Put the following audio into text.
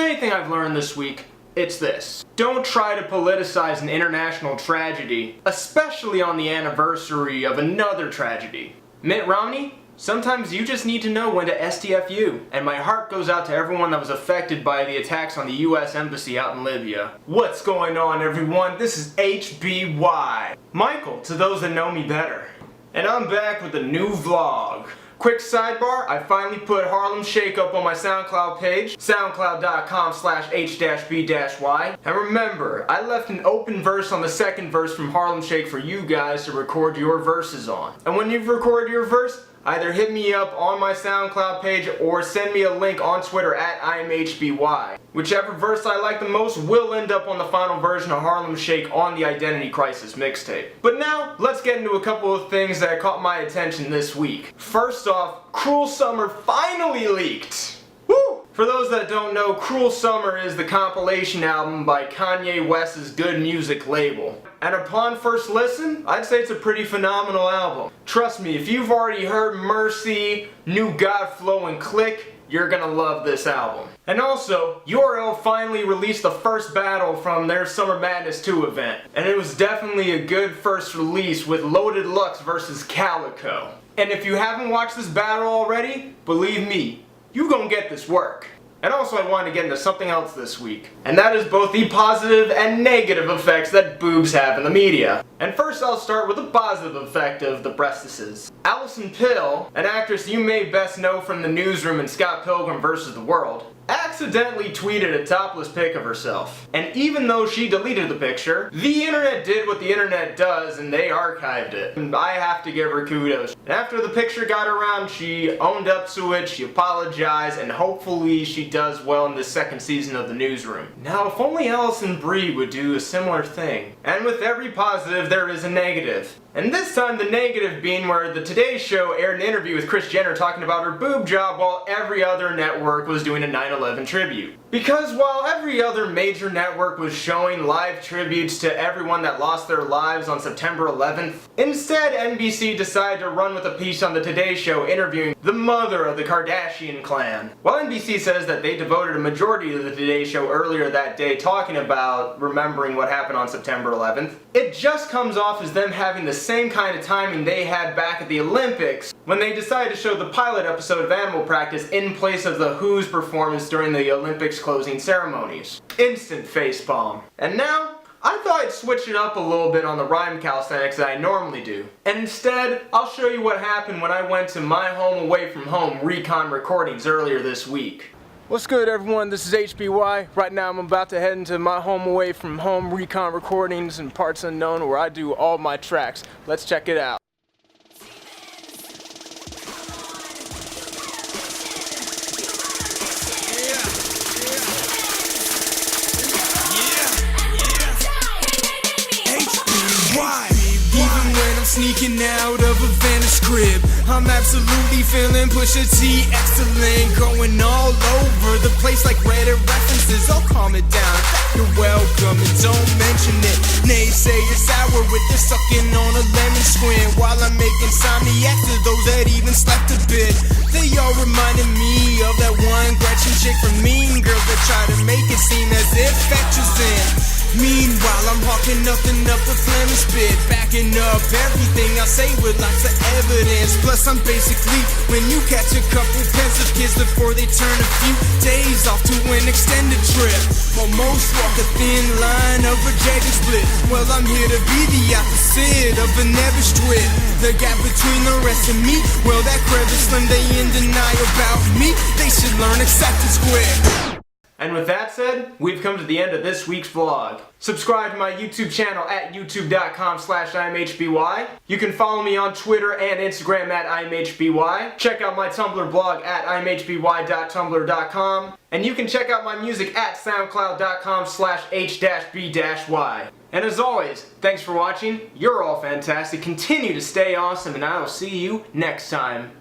anything I've learned this week, it's this. Don't try to politicize an international tragedy, especially on the anniversary of another tragedy. Mitt Romney? Sometimes you just need to know when to STFU. And my heart goes out to everyone that was affected by the attacks on the US Embassy out in Libya. What's going on, everyone? This is H.B.Y. Michael, to those that know me better. And I'm back with a new vlog. Quick sidebar, I finally put Harlem Shake up on my SoundCloud page, soundcloud.com/H-B-Y. And remember, I left an open verse on the second verse from Harlem Shake for you guys to record your verses on. And when you've recorded your verse, either hit me up on my SoundCloud page or send me a link on Twitter at IamHBY. Whichever verse I like the most will end up on the final version of Harlem Shake on the Identity Crisis mixtape. But now, let's get into a couple of things that caught my attention this week. First off, Cruel Summer finally leaked! Woo! For those that don't know, Cruel Summer is the compilation album by Kanye West's Good Music label. And upon first listen, I'd say it's a pretty phenomenal album. Trust me, if you've already heard Mercy, New God Flow, and Click, you're gonna love this album. And also, URL finally released the first battle from their Summer Madness 2 event. And it was definitely a good first release with Loaded Lux versus Calico. And if you haven't watched this battle already, believe me, you gonna get this work. And also I wanted to get into something else this week. And that is both the positive and negative effects that boobs have in the media. And first I'll start with the positive effect of the breastises. Alison Pill, an actress you may best know from The Newsroom and Scott Pilgrim vs. the World, accidentally tweeted a topless pic of herself. And even though she deleted the picture, the internet did what the internet does and they archived it. And I have to give her kudos. And after the picture got around, she owned up to it, she apologized, and hopefully she does well in the second season of The Newsroom. Now, if only Alison Brie would do a similar thing. And with every positive, there is a negative. And this time the negative being where the Today Show aired an interview with Kris Jenner talking about her boob job while every other network was doing a 9/11 tribute. Because while every other major network was showing live tributes to everyone that lost their lives on September 11th, instead NBC decided to run with a piece on the Today Show interviewing the mother of the Kardashian clan. While NBC says that they devoted a majority of the Today Show earlier that day talking about remembering what happened on September 11th, it just comes off as them having the same kind of timing they had back at the Olympics when they decided to show the pilot episode of Animal Practice in place of the Who's performance during the Olympics closing ceremonies. Instant facepalm. And now, I thought I'd switch it up a little bit on the rhyme calisthenics that I normally do. And instead, I'll show you what happened when I went to My Home Away From Home Recon Recordings earlier this week. What's good, everyone? This is H.B.Y. Right now I'm about to head into My Home Away From Home Recon Recordings in Parts Unknown where I do all my tracks. Let's check it out. Sneaking out of a vanished crib, I'm absolutely feeling Pusha T excellent, going all over the place like Reddit references. I'll calm it down, you're welcome and don't mention it. Naysayers sour with their sucking on a lemon squint, while I'm making insomniacs to those that even slept a bit. They all reminded me of that one Gretchen chick from Mean Girls that try to make it seem as if Fetch was in. Meanwhile, I'm hawking nothing up with phlegm and spit, backing up everything I say with lots of evidence. Plus, I'm basically when you catch a couple pensive kids before they turn a few days off to an extended trip. While most walk a thin line of rejected split, well, I'm here to be the opposite of a never strip. The gap between the rest and me, well, that crevice slim, they in denial about me. They should learn acceptance quick. And with that said, we've come to the end of this week's vlog. Subscribe to my YouTube channel at youtube.com/IamHBY. You can follow me on Twitter and Instagram at IamHBY. Check out my Tumblr blog at IamHBY.tumblr.com. And you can check out my music at soundcloud.com/H-B-Y. And as always, thanks for watching. You're all fantastic. Continue to stay awesome, and I will see you next time.